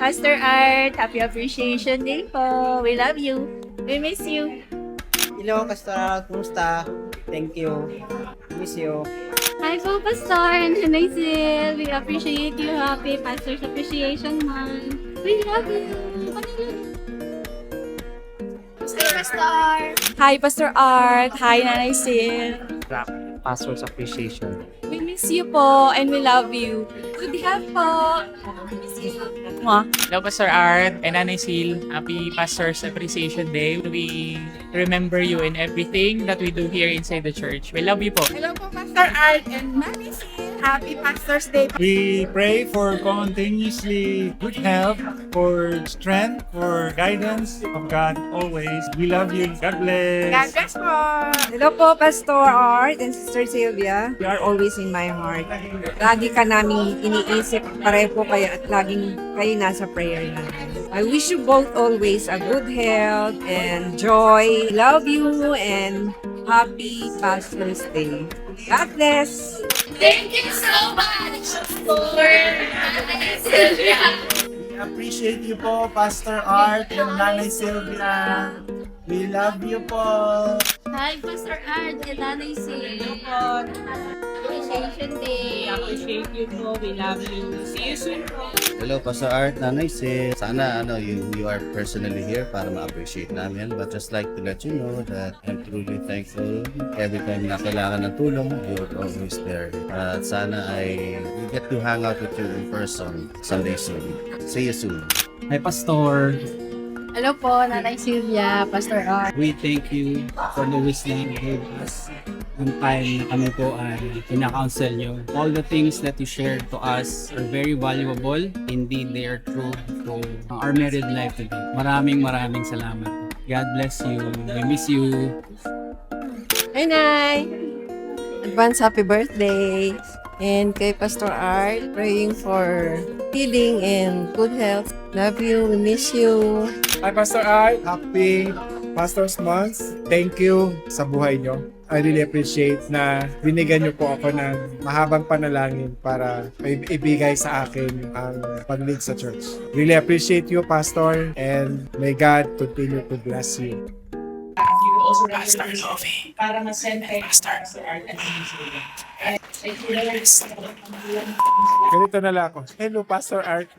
Pastor Art. Happy Appreciation Day po. We love you. We miss you. Hello, Pastor. Kumusta? Thank you. Miss you. Hi po, Pastor and Hanaysil. We appreciate you. Happy Pastor's Appreciation Month. We love you. Hi, Pastor Art. Hi, Nanay Sil. Pastor's Appreciation. We miss you po and we love you. Good health po. We miss you. Mwah. Hello, Pastor Art and Nanay Sil. Happy Pastor's Appreciation Day. We remember you in everything that we do here inside the church. We love you po. Hello po, Pastor Art and Nanay Sil. Happy Pastor's Day. We pray for continuously good health, for strength, for guidance of God always. We love you. God bless. God bless po. Hello po, Pastor Art and Sister Sylvia. You are always in my heart. Lagi ka namin iniisip, pareho po kayo at laging kayo nasa prayer namin. I wish you both always a good health and joy. Love you and happy Pastor's Day. God bless! Thank you so much for Sylvia. We appreciate you po, Pastor Art and Nanay Sylvia. We love you po. Hi, Pastor Art and Hanaysil. Appreciation Day. Appreciate you po. We love you. See you soon po. Hello, Pastor Art, Nanay Sis. Sana you are personally here para ma-appreciate namin. But just like to let you know that I'm truly thankful. Every time na kailangan ng tulong, you're always there. At sana we get to hang out with you in person someday soon. See you soon. Hi, Pastor. Hello po, Nanay Sylvia, Pastor Art. We thank you for the wisdom you gave us. Yung time na kami po ay pinaka-counsel nyo. All the things that you shared to us are very valuable. Indeed, they are true to our married life today. Maraming salamat. God bless you. We miss you. Hi, Nay! Advance happy birthday! And kay Pastor Art, praying for healing and good health. Love you, we miss you. Hi, Pastor Art. Happy Pastor's Month. Thank you sa buhay nyo. I really appreciate na binigyan nyo po ako ng mahabang panalangin para ibigay sa akin ang pag-lead sa church. Really appreciate you, Pastor, and may God continue to bless you. Pastor Lovie. Para ma-send kay Pastor Art and Ganito na lang ako. Hello, Pastor Art.